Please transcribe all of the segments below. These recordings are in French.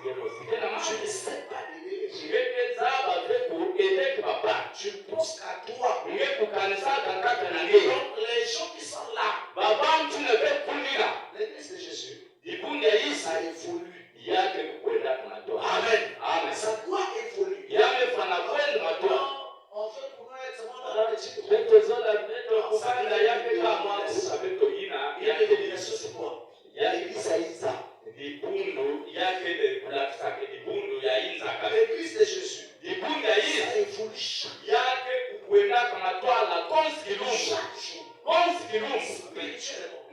ne sais pas aider les gens. Je pense qu'à toi. Donc les gens qui sont là, l'église de Jésus, ça évolue. Amen. Ça doit évoluer. On fait pour nous être seulement dans le petit groupe. L'église, c'est quoi? L'église à Isa. L'église de Jésus. Ça évolue chaque jour. Spirituellement.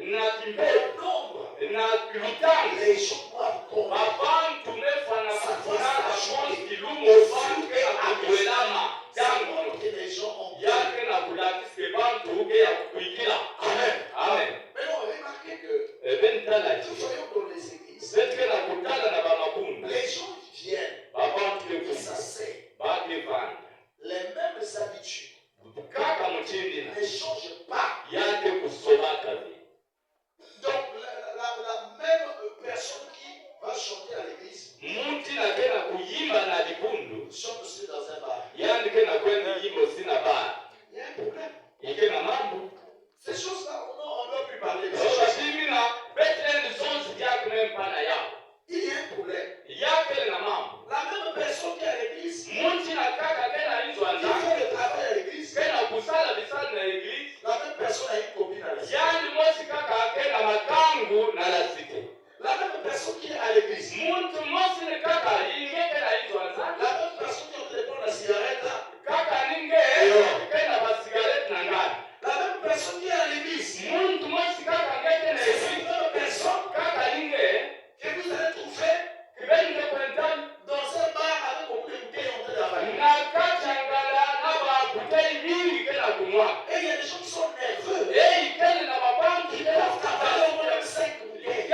Les gens doivent tomber. Ça doit s'acheter. Ça montre que les gens ont bien. Amen. Mais on remarque que nous voyons dans les églises, les gens viennent, ils s'asseyent. Les mêmes habitudes ne changent pas. Donc la même personne qui va chanter à l'église chante aussi dans un bar. Il y a un problème. Ces choses-là, on ne doit plus parler. Il y a un problème. La même personne qui est à l'église, qui fait le travail à l'église, la même personne a une copine à l'église. La même personne qui est à l'église, la même personne qui prend la cigarette, la même personne qui est à l'église, c'est une même personne que vous allez trouver dans un bar avec beaucoup de bouteilles en train d'avaler. Et il y a des gens qui sont nerveux. Ils peuvent avaler au moins 5 bouteilles.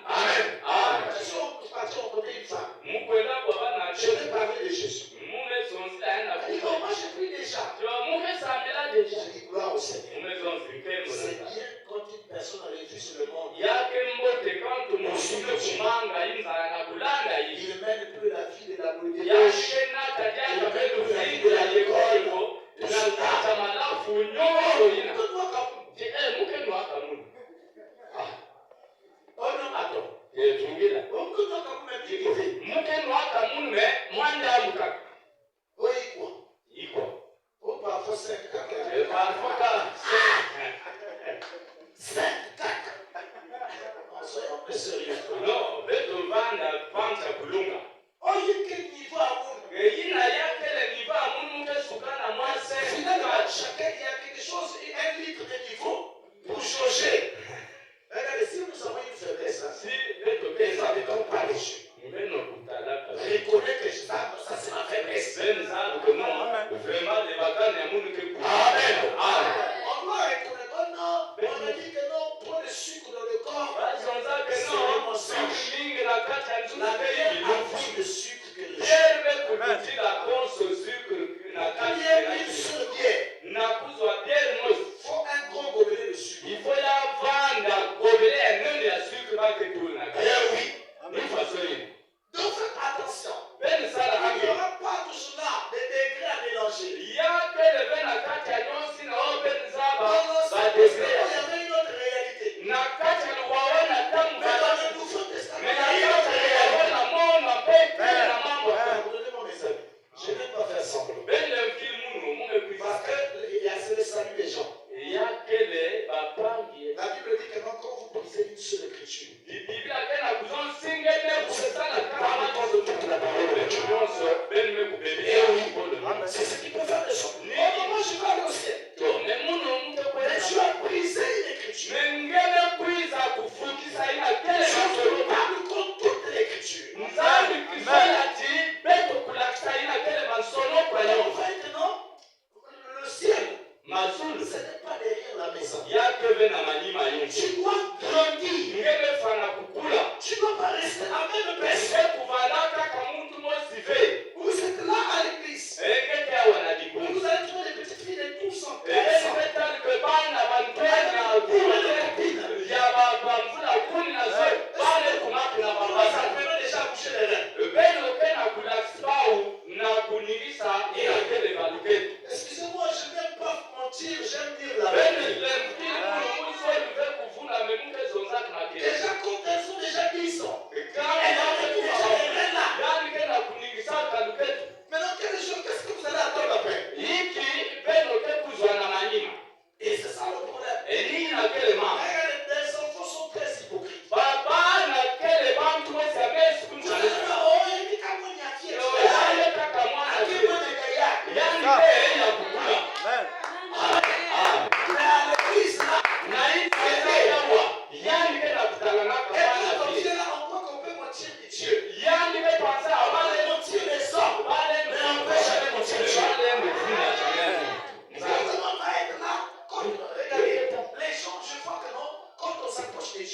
Amen. Si on peut partir au côté une femme, je vais parler de Jésus. Il dit, oh, moi j'ai pris déjà. Je dis, gloire au Seigneur. C'est bien quand une personne réfléchit sur le monde. Il ne mène plus la vie de la beauté. Il ne mène plus la vie de la l'école. Oh non, attends. Oui, quoi? Oh, parfois 5 caca. 5 caca. Soyons un peu sérieux. Oh, il y a quel niveau à vous? Finalement, chacun, il y a quelque chose, un litre de niveau pour changer. Regardez, si nous avons une faiblesse, les femmes ne vont pas les chier. Reconnais que ça c'est ma faiblesse. Amen. On doit reconnaître, oh non, on a dit que non, trop de sucre dans le corps. C'est vraiment sage. La meilleure abuse de sucre que le sucre. Combien d'huile sur bière? Il faut un gros gobelet de sucre. Eh oui. Donc faites attention. Il n'y aura pas tout cela, des degrés à mélanger. Il y avait une autre réalité. Mais dans le Nouveau Testament, il y a une autre réalité.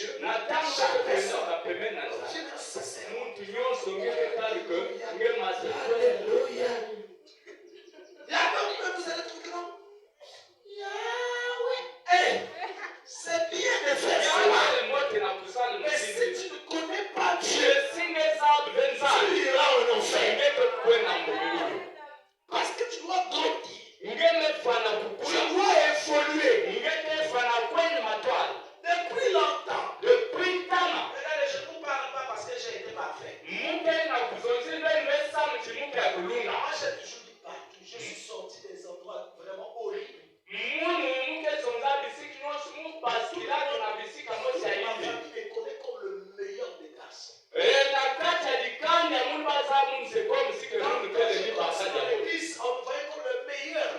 Dieu, chaque personne devienne un sacerdoce. Alléluia. Là-bas, vous allez trouver non? Yahweh. C'est bien de faire cela. Mais si tu ne connais pas Dieu, tu iras en enfer. Parce que tu dois grandir. Tu dois évoluer. Depuis longtemps. Regardez, je ne vous parle pas parce que j'ai été parfait. Moi, j'ai toujours dit partout. Je suis sorti des endroits vraiment horribles. Ma famille me connaît comme le meilleur des garçons. L'église, on me voyait comme le meilleur.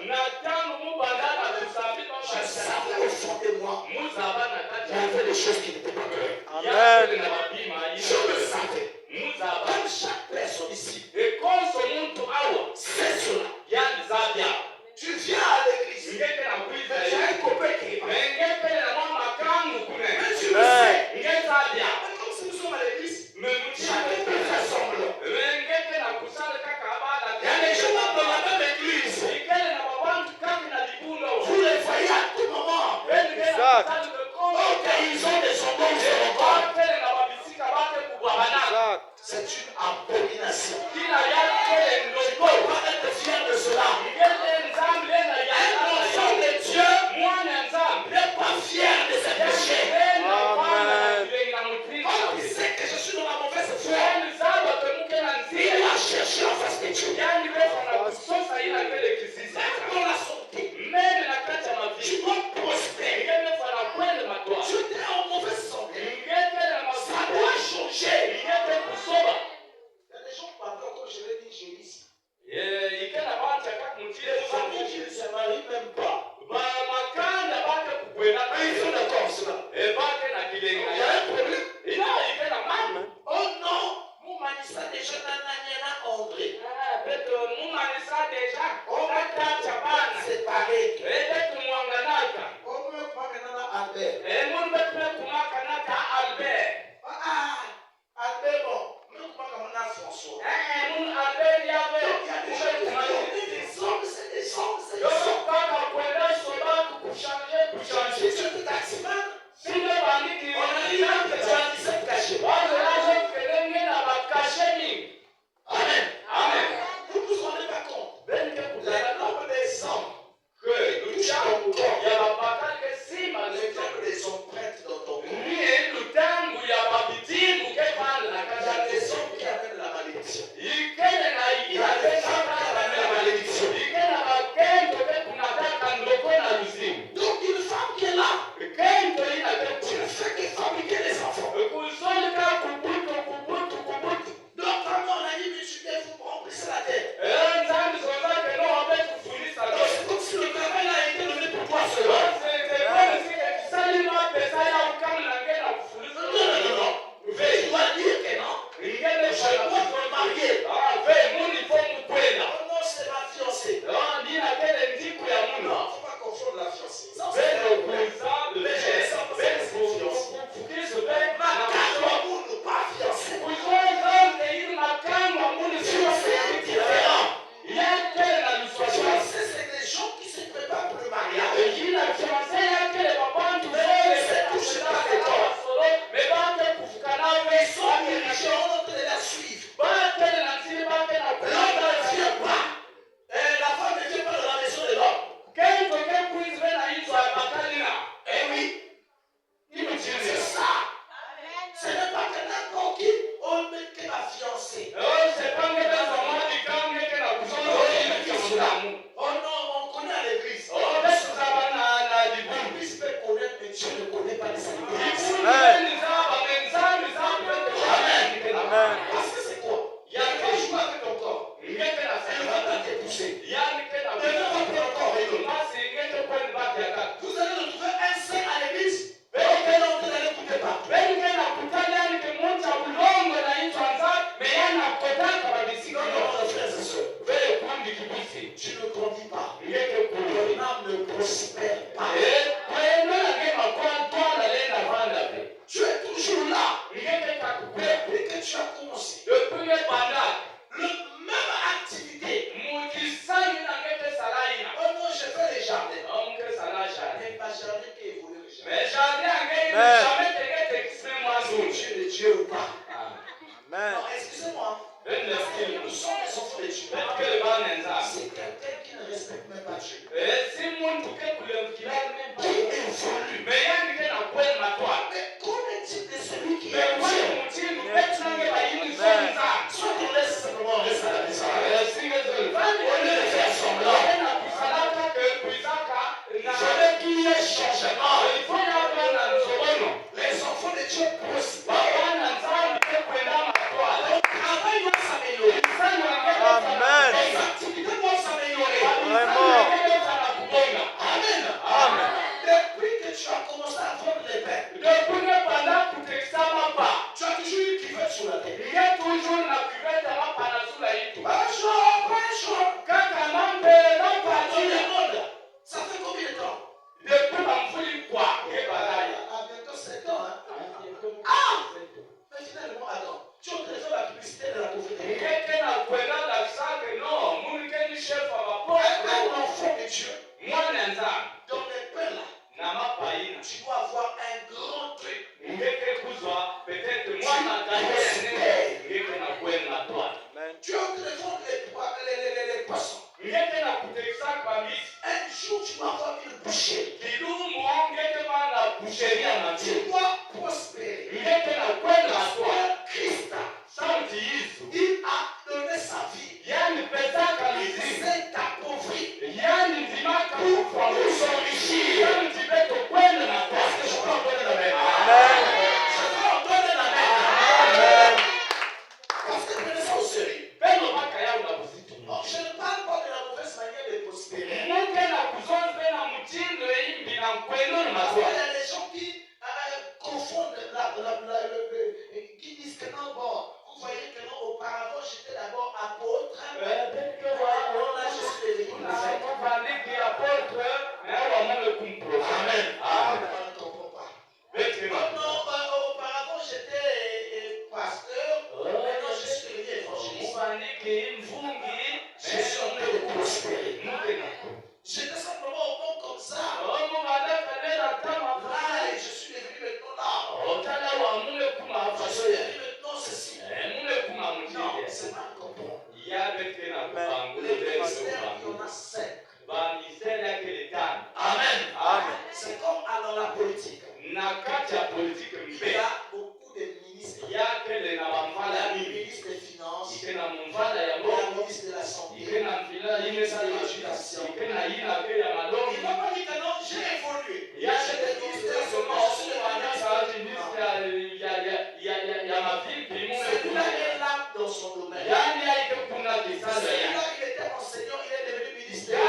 Je savais au fond de moi, il y avait des choses qui n'étaient pas correctes. Amen. Je le savais. Comme chaque personne ici, c'est cela. Tu viens à l'église, mais tu as un copain qui est là. Mais tu le sais. Mais comme si nous sommes à l'église, chacun peut faire semblant. Il y a des gens dans la même église. Vous les voyez à tout moment. Exact. Ok, ils ont des semblances de record. Exact. C'est une abomination. Tu ne peux pas être fier de cela. Un enfant de Dieu n'est pas fier de ses péchés. Amen. Quand il sait que je suis dans la mauvaise foi, il va chercher en face de Dieu. Même dans la santé, tu dois prospérer. Tu es en mauvaise santé. Ça doit changer. Il y a des gens parfois, comme je l'ai dit, j'ai ici. Les familles qui ne se marient même pas. Mais ils sont d'accord sur cela. Il y a un problème. Oh non, mon manissa déjà n'a André. On va séparer. On me prend maintenant Albert. Albert, bon, nous croyons qu'on a François. Il y a des gens qui ont des hommes, c'est des hommes. Changer sur tout taximan. On a dit là que tu as 17 cachets. Amen. Vous ne vous rendez pas compte. Les nombre des hommes qui touchent ton corps. Les nombre des empreintes dans ton corps. Il y a des hommes qui amènent la malédiction. Il y a des femmes qui amènent la malédiction. Donc une femme qui est là, tu ne fais que fabriquer les enfants. Donc quand on a dit, mais je vais vous remplir la tête. Donc c'est comme si le travail a été donné pour toi seulement. Non. Tu dois dire que non. Je dois me marier. Oh non, c'est ma fiancée. Non, il ne faut pas confondre la fiancée. Ça, c'est pas fiancée. Fiancée est différent. Fiancée, c'est des gens qui se préparent pour le mariage. Ils sont dirigés, on doit la suivre. L'homme ne vient pas. La femme ne vient pas dans la maison de l'homme. Eh oui. C'est ça. Ce n'est pas que n'importe qui. On met que la fiancée. Oh non, on connaît à l'église. L'église peut connaître, mais Dieu ne connaît pas les églises. Amen. Parce que c'est quoi? Il y a un jour avec ton corps. Il va te pousser. Il va prendre ton corps. Vous allez retrouver un saint à l'église. Auquel on ne l'écoutez pas. tu es de Dieu ou pas. Amen. Non, excusez-moi. Ben Parce que Dieu. nous sommes des enfants de Dieu. Ben que le ban nenza. C'est quelqu'un qui ne respecte même pas Dieu. Si muntu ke kulemkila Qui évolue. mais yani ke na kweli matwa. Mais qu'en est-il de celui qui Mais est kwa Dieu? mutini betnange ba yini sonza. Soit on laisse simplement rester à la maison. Singe zolo. Au lieu de faire semblant. Na kusalaka ke kuizaka na Je veux qu'il y ait changement. il faut y avoir na nzobono. Les enfants de Dieu prospèrent. Bana nzambi ke kwenda matwa. Leur travail doit s'améliorer. Amen. Les activités doivent s'améliorer. Vraiment. Amen. Amen. Depuis que tu as commencé à prendre les pains, Depuis pendant kuteksama pa. tu as toujours eu qui veut sur la tête. Nge toujours na kiveta mapana sula itu. Un jour, Kaka mambe na on pati. demande, ça fait combien de temps? Depuis bamfuli kwa ke balaya. À bientôt 7 ans. Ah! Mais finalement, attends, tu es en train de faire la publicité de la pauvreté. Ngeke na kwenda la sake no. Muni ke ni chef wa Un enfant de Dieu, mwana nzambi. dans les pains là, Na mapaina. tu dois avoir un grand truc. Ngeke kuzwa peut-être mwana gane. Ngeke na kwenda toi. Tu es en train de vendre les poissons. Ngeke na kuteksa kwa misi. Un jour, tu vas avoir une boucherie. Kidumu ngeke bana kusheria na Tu tu. dois prospérer. Ngeke na kwenda toi. Christ, Sauti Yesu. il a donné sa vie. Yani pesaka Il mizimu. s'est appauvri Yani nzimaka pour nous kufa. enrichir. Yani tibeto kwenda na kwa. Parce que je peux en donner la main. Amen. Je peux en donner la main. Amen. Parce que prenez ça au sérieux. Pendo baka ya unabuzito. Je ne parle pas de la mauvaise manière de prospérer. Mungu na kuzonze na mutindo imbi na kwenda na Parce qu'il matwa. y a des gens qui confondent qui disent que non, bon, vous voyez que non, auparavant j'étais d'abord apôtre. Alors là, je suis devenu prophète. Amen. On ne comprend pas. Non, auparavant j'étais pasteur. Maintenant je suis devenu évangéliste. Je suis en train de prospérer. J'étais simplement au monde comme ça. Là, et je suis devenu maintenant là. Je suis devenu maintenant ceci. Non, c'est pas un comprendre. Les ministères, il y en a 5. Amen. C'est comme dans la politique. Il y a beaucoup de ministres. Il y a le ministre des Finances, il y a le ministre de la Santé, il y a le ministre de l'Éducation. Il n'a pas dit que non, j'ai évolué. J'ai des ministères seulement, je suis devenu celui-là est là dans son domaine. Celui-là, il était enseignant, il est devenu ministère.